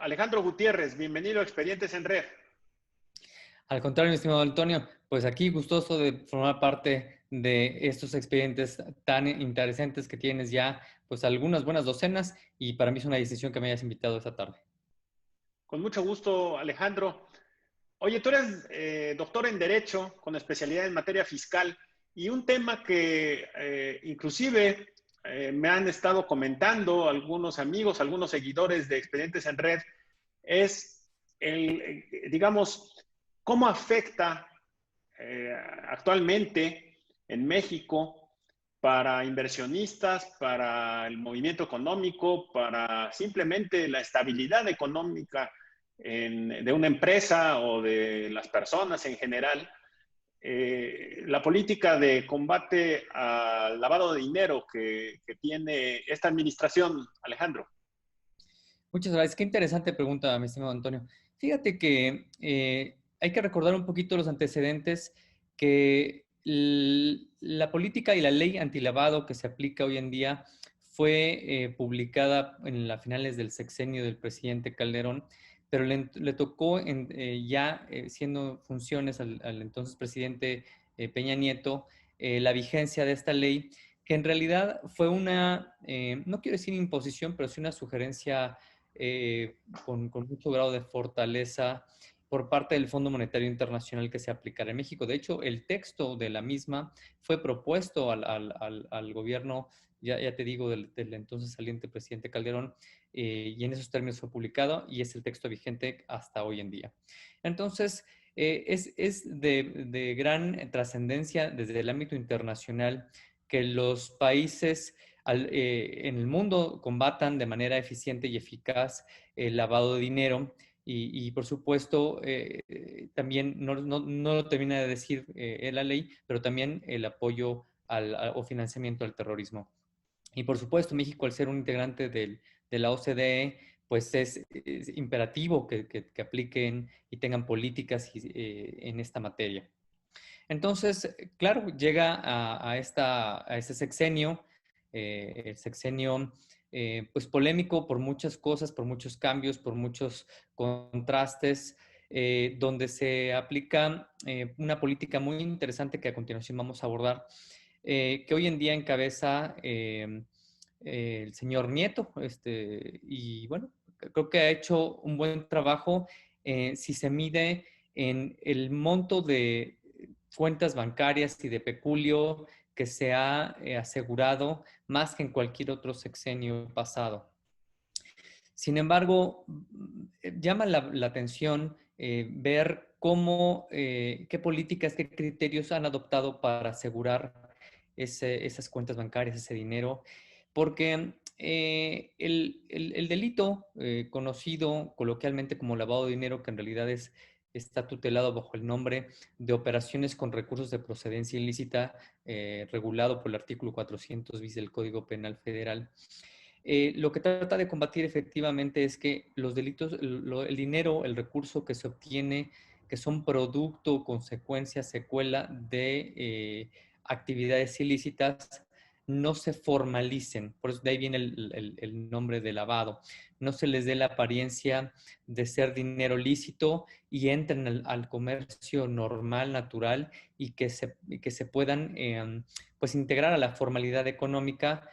Alejandro Gutiérrez, bienvenido a Expedientes en Red. Al contrario, mi estimado Antonio, pues aquí gustoso de formar parte de estos expedientes tan interesantes que tienes ya, pues algunas buenas docenas, y para mí es una decisión que me hayas invitado esta tarde. Con mucho gusto, Alejandro. Oye, tú eres doctor en Derecho con especialidad en materia fiscal y un tema que inclusive me han estado comentando algunos amigos, algunos seguidores de Expedientes en Red, es digamos, cómo afecta actualmente en México para inversionistas, para el movimiento económico, para simplemente la estabilidad económica de una empresa o de las personas en general, la política de combate al lavado de dinero que tiene esta administración, Alejandro. Muchas gracias. Qué interesante pregunta, mi estimado Antonio. Fíjate que hay que recordar un poquito los antecedentes que la política y la ley antilavado que se aplica hoy en día fue publicada en las finales del sexenio del presidente Calderón, pero le tocó ya siendo funciones al entonces presidente Peña Nieto la vigencia de esta ley, que en realidad fue una, no quiero decir imposición, pero sí una sugerencia con mucho grado de fortaleza por parte del Fondo Monetario Internacional que se aplicará en México. De hecho, el texto de la misma fue propuesto al gobierno, ya te digo, del entonces saliente presidente Calderón, y en esos términos fue publicado y es el texto vigente hasta hoy en día. Entonces, es de gran trascendencia desde el ámbito internacional que los países en el mundo combatan de manera eficiente y eficaz el lavado de dinero y por supuesto, también no lo termina de decir la ley, pero también el apoyo o financiamiento al terrorismo. Y por supuesto, México, al ser un integrante de la OCDE, pues es imperativo que apliquen y tengan políticas en esta materia. Entonces, claro, llega a este sexenio, el sexenio pues polémico por muchas cosas, por muchos cambios, por muchos contrastes, donde se aplica una política muy interesante que a continuación vamos a abordar, que hoy en día encabeza el señor Nieto, y bueno, creo que ha hecho un buen trabajo si se mide en el monto de cuentas bancarias y de peculio que se ha asegurado más que en cualquier otro sexenio pasado. Sin embargo, llama la atención ver cómo, qué políticas, qué criterios han adoptado para asegurar esas cuentas bancarias, ese dinero, porque el delito conocido coloquialmente como lavado de dinero, que en realidad está tutelado bajo el nombre de operaciones con recursos de procedencia ilícita, regulado por el artículo 400 bis del Código Penal Federal. Lo que trata de combatir efectivamente es que los delitos, el dinero, el recurso que se obtiene, que son producto, consecuencia, secuela de actividades ilícitas, no se formalicen. Por eso de ahí viene el nombre de lavado. No se les dé la apariencia de ser dinero lícito y entren al comercio normal, natural, y que se puedan pues integrar a la formalidad económica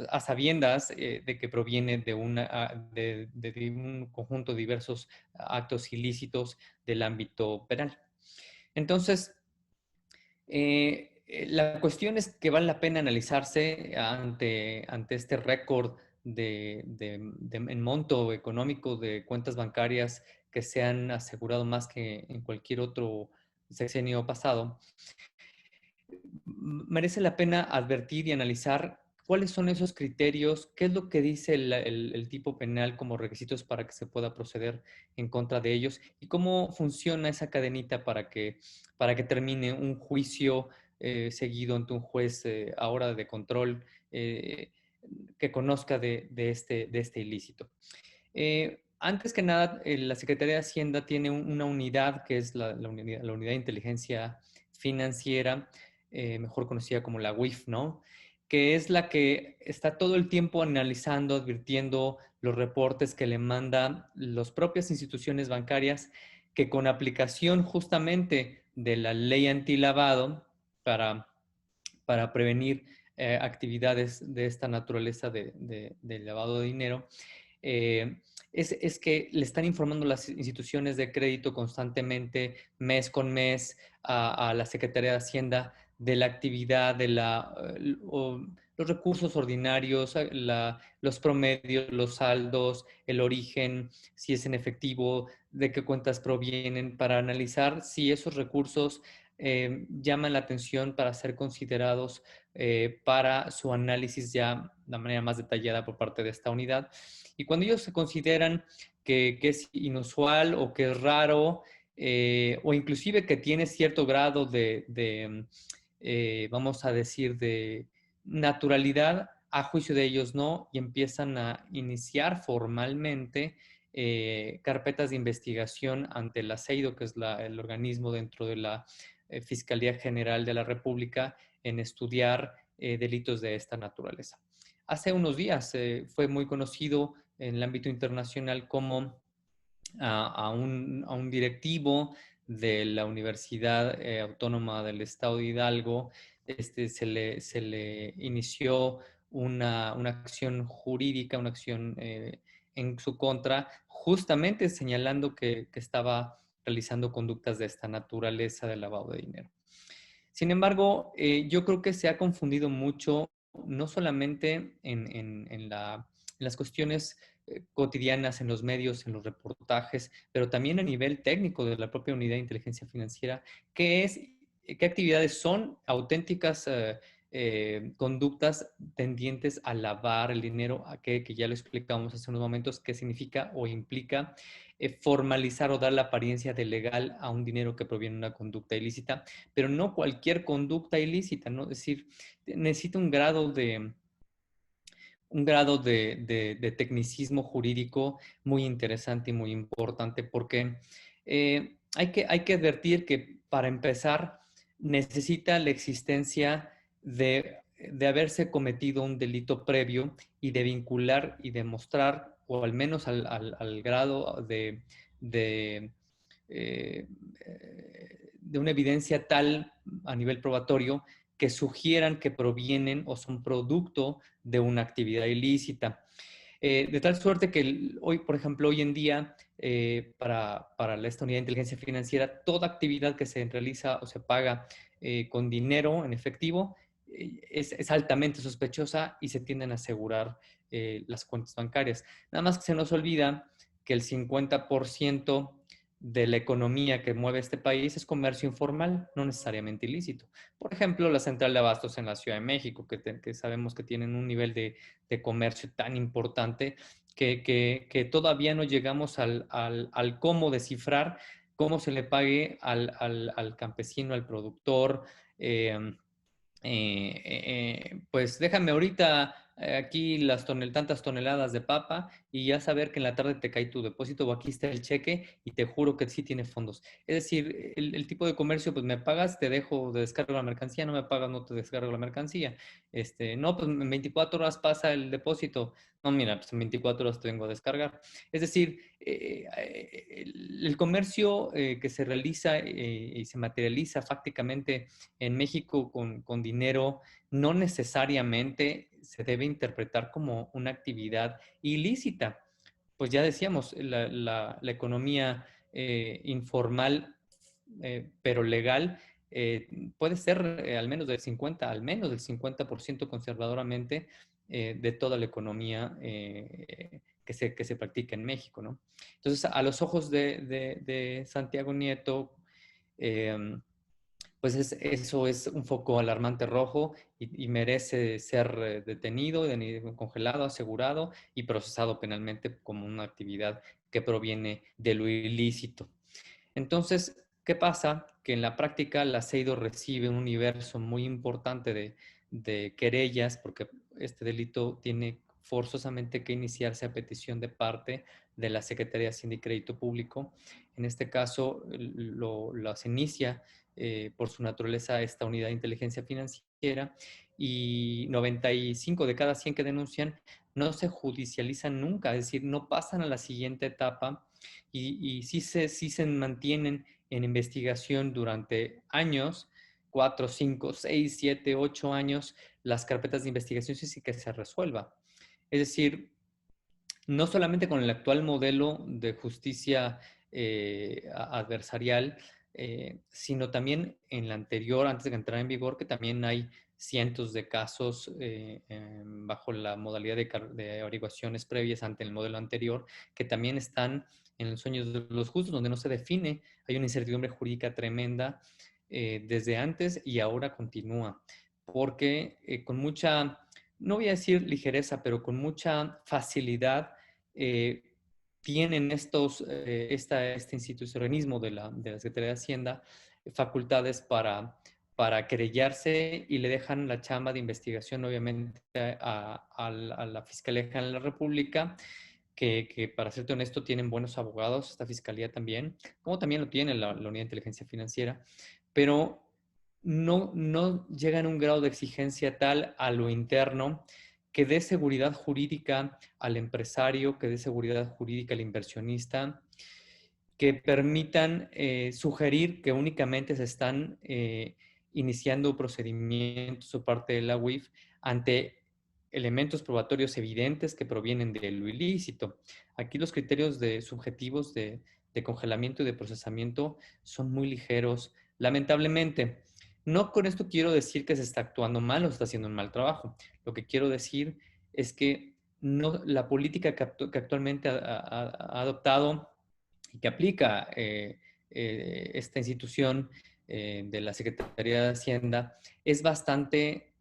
a sabiendas de que proviene de un conjunto de diversos actos ilícitos del ámbito penal. Entonces, la cuestión es que vale la pena analizarse ante este récord en monto económico de cuentas bancarias que se han asegurado más que en cualquier otro sexenio pasado. Merece la pena advertir y analizar cuáles son esos criterios, qué es lo que dice el tipo penal como requisitos para que se pueda proceder en contra de ellos y cómo funciona esa cadenita para que termine un juicio seguido ante un juez ahora de control que conozca de este ilícito. Antes que nada, la Secretaría de Hacienda tiene una unidad que es la unidad de inteligencia financiera, mejor conocida como la UIF, ¿no? que es la que está todo el tiempo analizando, advirtiendo los reportes que le mandan las propias instituciones bancarias, que con aplicación justamente de la ley antilavado para, para prevenir actividades de esta naturaleza de lavado de dinero, eh, es que le están informando las instituciones de crédito constantemente, mes con mes, a la Secretaría de Hacienda de la actividad, los recursos ordinarios, los promedios, los saldos, el origen, si es en efectivo, de qué cuentas provienen, para analizar si esos recursos llaman la atención para ser considerados para su análisis ya de manera más detallada por parte de esta unidad. Y cuando ellos se consideran que es inusual o que es raro, o inclusive que tiene cierto grado vamos a decir, de naturalidad, a juicio de ellos no, y empiezan a iniciar formalmente carpetas de investigación ante la CEIDO, que es el organismo dentro de la Fiscalía General de la República, en estudiar delitos de esta naturaleza. Hace unos días fue muy conocido en el ámbito internacional como a un directivo de la Universidad Autónoma del Estado de Hidalgo, se le inició una acción jurídica, una acción en su contra, justamente señalando que estaba realizando conductas de esta naturaleza de lavado de dinero. Sin embargo, yo creo que se ha confundido mucho, no solamente en las cuestiones cotidianas, en los medios, en los reportajes, pero también a nivel técnico de la propia unidad de inteligencia financiera, qué actividades son auténticas conductas tendientes a lavar el dinero, que ya lo explicamos hace unos momentos, qué significa o implica formalizar o dar la apariencia de legal a un dinero que proviene de una conducta ilícita, pero no cualquier conducta ilícita, ¿no? Es decir, necesita un grado de tecnicismo jurídico muy interesante y muy importante, porque hay que advertir que para empezar necesita la existencia de haberse cometido un delito previo y de vincular y demostrar, o al menos al grado de, eh, de una evidencia tal a nivel probatorio que sugieran que provienen o son producto de una actividad ilícita. De tal suerte que hoy, por ejemplo, hoy en día, para esta unidad de inteligencia financiera, toda actividad que se realiza o se paga con dinero en efectivo es altamente sospechosa y se tienden a asegurar las cuentas bancarias. Nada más que se nos olvida que el 50% de la economía que mueve este país es comercio informal, no necesariamente ilícito. Por ejemplo, la central de abastos en la Ciudad de México, que sabemos que tienen un nivel de comercio tan importante que todavía no llegamos al cómo descifrar, cómo se le pague al campesino, al productor. Pues déjame ahorita aquí tantas toneladas de papa y ya saber que en la tarde te cae tu depósito o aquí está el cheque y te juro que sí tiene fondos. Es decir, el tipo de comercio, pues me pagas, te dejo de descargo la mercancía, no me pagas, no te descargo la mercancía. No, pues en 24 horas pasa el depósito. No, mira, pues en 24 horas te vengo a descargar. Es decir, el comercio que se realiza y se materializa fácticamente en México con dinero no necesariamente se debe interpretar como una actividad ilícita. Pues ya decíamos, la economía informal, pero legal, puede ser al menos del 50% conservadoramente de toda la economía que se practica en México, ¿no? Entonces, a los ojos de Santiago Nieto, eh, pues eso es un foco alarmante rojo y merece ser detenido, congelado, asegurado y procesado penalmente como una actividad que proviene de lo ilícito. Entonces, ¿qué pasa? Que en la práctica la CEIDO recibe un universo muy importante de querellas, porque este delito tiene forzosamente que iniciarse a petición de parte de la Secretaría de Hacienda y Crédito Público. En este caso, las inicia por su naturaleza esta unidad de inteligencia financiera, y 95 de cada 100 que denuncian no se judicializan nunca, es decir, no pasan a la siguiente etapa y sí se mantienen en investigación durante años, 4, 5, 6, 7, 8 años, las carpetas de investigación sí que se resuelva. Es decir, no solamente con el actual modelo de justicia adversarial, sino también en la anterior, antes de que entrara en vigor, que también hay cientos de casos bajo la modalidad de averiguaciones previas ante el modelo anterior, que también están en los sueños de los justos, donde no se define, hay una incertidumbre jurídica tremenda desde antes y ahora continúa, porque con mucha, no voy a decir ligereza, pero con mucha facilidad eh, tienen este institucionalismo de la Secretaría de Hacienda facultades para querellarse y le dejan la chamba de investigación, obviamente, a la Fiscalía General de la República, que para serte honesto tienen buenos abogados, esta Fiscalía también, como también lo tiene la Unidad de Inteligencia Financiera, pero no llegan a un grado de exigencia tal a lo interno que dé seguridad jurídica al empresario, que dé seguridad jurídica al inversionista, que permitan sugerir que únicamente se están iniciando procedimientos por parte de la UIF ante elementos probatorios evidentes que provienen de lo ilícito. Aquí los criterios subjetivos de congelamiento y de procesamiento son muy ligeros, lamentablemente. No con esto quiero decir que se está actuando mal o se está haciendo un mal trabajo. Lo que quiero decir es que la política que actualmente ha adoptado y que aplica esta institución de la Secretaría de Hacienda es bastante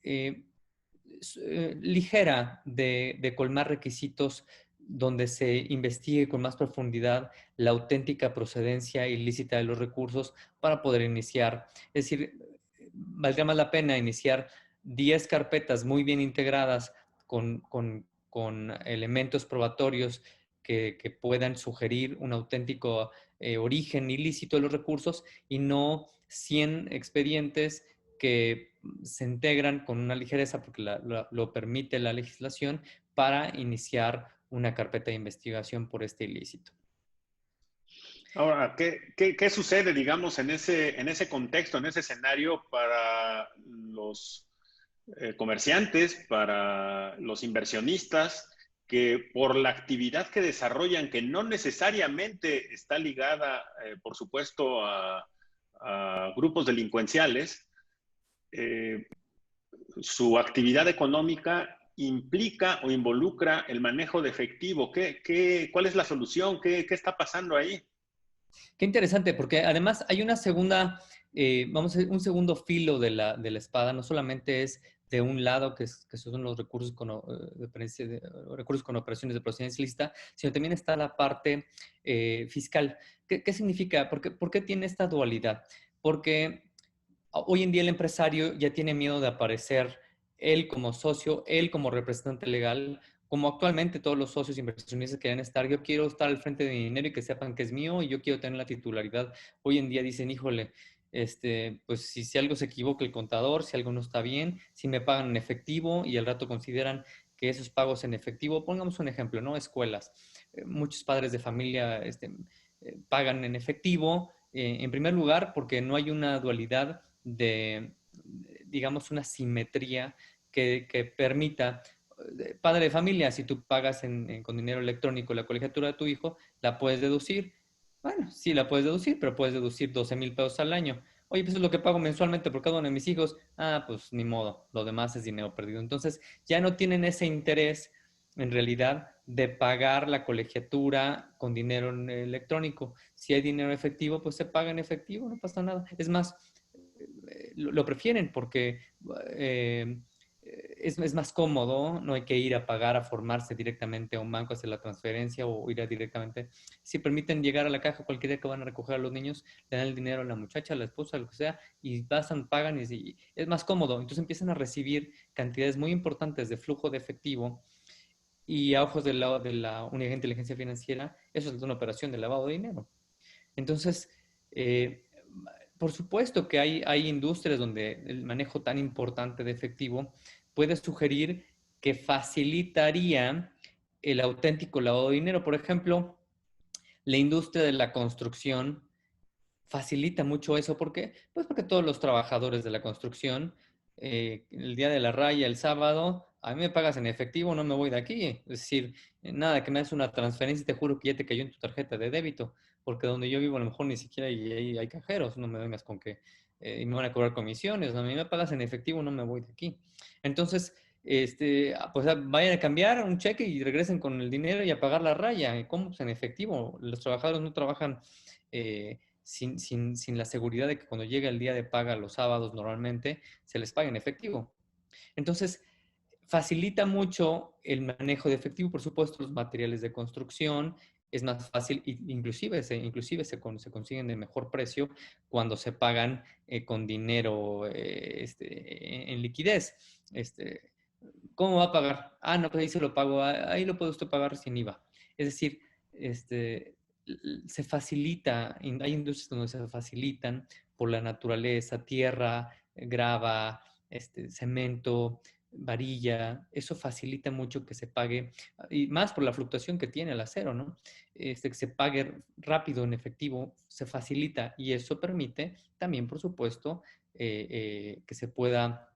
ligera de colmar requisitos donde se investigue con más profundidad la auténtica procedencia ilícita de los recursos para poder iniciar. Es decir, valdría más la pena iniciar 10 carpetas muy bien integradas con elementos probatorios que puedan sugerir un auténtico origen ilícito de los recursos y no 100 expedientes que se integran con una ligereza porque lo permite la legislación para iniciar una carpeta de investigación por este ilícito. Ahora, ¿qué sucede, digamos, en ese contexto, en ese escenario para los comerciantes, para los inversionistas, que por la actividad que desarrollan, que no necesariamente está ligada, por supuesto, a grupos delincuenciales, eh, su actividad económica implica o involucra el manejo de efectivo? ¿Cuál es la solución? ¿Qué está pasando ahí? Qué interesante, porque además hay una segunda, vamos a decir, un segundo filo de la espada, no solamente es de un lado, que son los recursos recursos con operaciones de procedencia ilícita, sino también está la parte fiscal. ¿Qué significa? ¿Por qué tiene esta dualidad? Porque hoy en día el empresario ya tiene miedo de aparecer él como socio, él como representante legal, como actualmente todos los socios inversionistas quieren estar. Yo quiero estar al frente de mi dinero y que sepan que es mío y yo quiero tener la titularidad. Hoy en día dicen, híjole, pues si algo se equivoca el contador, si algo no está bien, si me pagan en efectivo y al rato consideran que esos pagos en efectivo, pongamos un ejemplo, ¿no? Escuelas. Muchos padres de familia pagan en efectivo, en primer lugar, porque no hay una dualidad digamos, una simetría que permita, padre de familia, si tú pagas con dinero electrónico la colegiatura de tu hijo, la puedes deducir. Bueno, sí la puedes deducir, pero puedes deducir 12,000 pesos al año. Oye, pues es lo que pago mensualmente por cada uno de mis hijos. Ah, pues ni modo, lo demás es dinero perdido. Entonces, ya no tienen ese interés en realidad de pagar la colegiatura con dinero electrónico. Si hay dinero efectivo, pues se paga en efectivo, no pasa nada. Es más, lo prefieren porque eh, es más cómodo, no hay que ir a pagar, a formarse directamente a un banco, hacer la transferencia o ir directamente. Si permiten llegar a la caja cualquier día que van a recoger a los niños, le dan el dinero a la muchacha, a la esposa, lo que sea, y pasan, pagan y es más cómodo. Entonces empiezan a recibir cantidades muy importantes de flujo de efectivo y a ojos de la Unidad de Inteligencia Financiera, eso es una operación de lavado de dinero. Entonces, eh, por supuesto que hay industrias donde el manejo tan importante de efectivo puede sugerir que facilitaría el auténtico lavado de dinero. Por ejemplo, la industria de la construcción facilita mucho eso. ¿Por qué? Pues porque todos los trabajadores de la construcción, el día de la raya, el sábado, a mí me pagas en efectivo, no me voy de aquí. Es decir, nada, que me haces una transferencia y te juro que ya te cayó en tu tarjeta de débito, porque donde yo vivo a lo mejor ni siquiera hay cajeros, no me vengas con que y me van a cobrar comisiones, ¿no? A mí me pagas en efectivo, no me voy de aquí. Entonces, pues vayan a cambiar un cheque y regresen con el dinero y a pagar la raya. ¿Cómo? Pues en efectivo. Los trabajadores no trabajan sin la seguridad de que cuando llega el día de paga los sábados normalmente se les paga en efectivo. Entonces, facilita mucho el manejo de efectivo, por supuesto, los materiales de construcción. Es más fácil, inclusive se consiguen de mejor precio cuando se pagan con dinero en liquidez. ¿Cómo va a pagar? Ah, no, pues ahí se lo pago, ahí lo puede usted pagar sin IVA. Es decir, este, se facilita, hay industrias donde se facilitan por la naturaleza, tierra, grava, cemento, varilla, eso facilita mucho que se pague, y más por la fluctuación que tiene el acero, ¿no? Que se pague rápido en efectivo, se facilita y eso permite también, por supuesto, que se pueda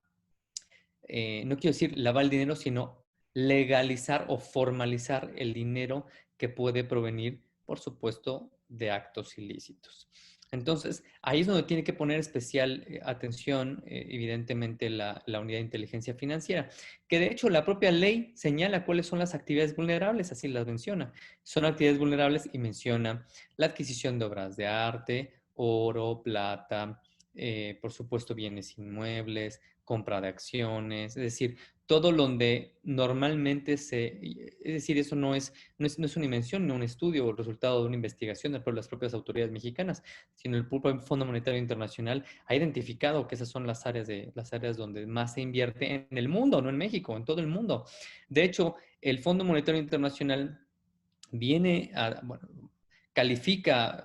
no quiero decir lavar el dinero, sino legalizar o formalizar el dinero que puede provenir, por supuesto, de actos ilícitos. Entonces, ahí es donde tiene que poner especial atención, evidentemente, la unidad de inteligencia financiera, que de hecho la propia ley señala cuáles son las actividades vulnerables, así las menciona. Son actividades vulnerables y menciona la adquisición de obras de arte, oro, plata, por supuesto, bienes inmuebles, compra de acciones, es decir, todo donde normalmente es decir, eso no es una invención, no un estudio o el resultado de una investigación de las propias autoridades mexicanas, sino el propio Fondo Monetario Internacional ha identificado que esas son las áreas donde más se invierte en el mundo, no en México, en todo el mundo. De hecho, el Fondo Monetario Internacional bueno, califica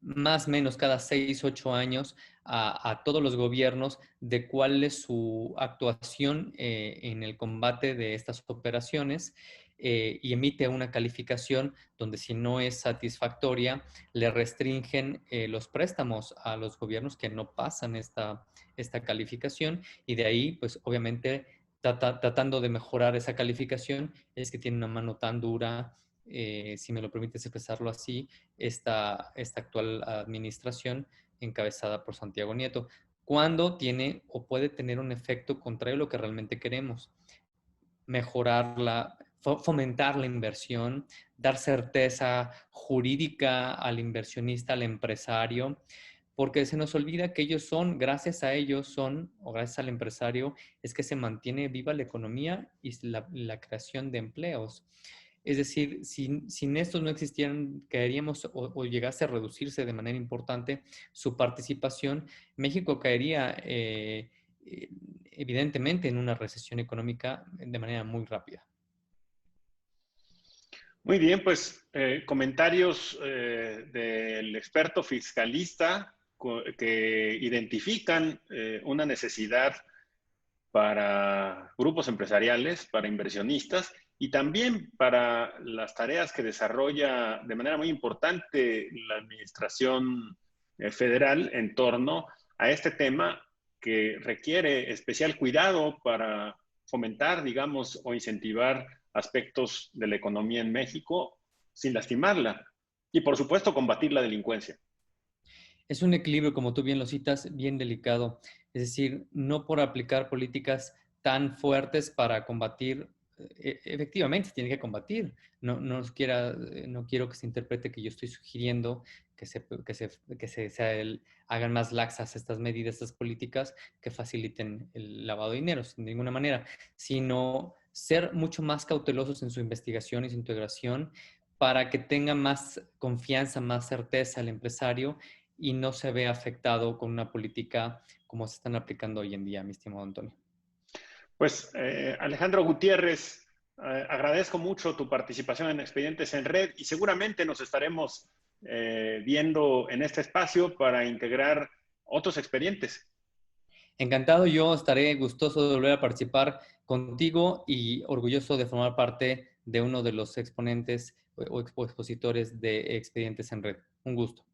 más o menos cada 6, 8 años a todos los gobiernos de cuál es su actuación en el combate de estas operaciones y emite una calificación donde si no es satisfactoria, le restringen los préstamos a los gobiernos que no pasan esta calificación y de ahí, pues obviamente, tratando de mejorar esa calificación, es que tiene una mano tan dura, si me lo permites expresarlo así, esta actual administración encabezada por Santiago Nieto, cuando tiene o puede tener un efecto contrario a lo que realmente queremos. Mejorarla, fomentar la inversión, dar certeza jurídica al inversionista, al empresario, porque se nos olvida que ellos son, gracias a ellos son, o gracias al empresario, es que se mantiene viva la economía y la creación de empleos. Es decir, sin estos no existieran, caeríamos o llegase a reducirse de manera importante su participación, México caería evidentemente en una recesión económica de manera muy rápida. Muy bien, pues comentarios del experto fiscalista que identifican una necesidad para grupos empresariales, para inversionistas y también para las tareas que desarrolla de manera muy importante la administración federal en torno a este tema que requiere especial cuidado para fomentar, digamos, o incentivar aspectos de la economía en México sin lastimarla y, por supuesto, combatir la delincuencia. Es un equilibrio, como tú bien lo citas, bien delicado. Es decir, no por aplicar políticas tan fuertes para combatir, efectivamente se tiene que combatir. No quiero que se interprete que yo estoy sugiriendo que hagan más laxas estas medidas, estas políticas que faciliten el lavado de dinero, sin ninguna manera, sino ser mucho más cautelosos en su investigación y su integración para que tenga más confianza, más certeza el empresario y no se ve afectado con una política como se están aplicando hoy en día, mi estimado Antonio. Pues Alejandro Gutiérrez, agradezco mucho tu participación en Expedientes en Red y seguramente nos estaremos viendo en este espacio para integrar otros expedientes. Encantado, yo estaré gustoso de volver a participar contigo y orgulloso de formar parte de uno de los exponentes o expositores de expedientes en red. Un gusto.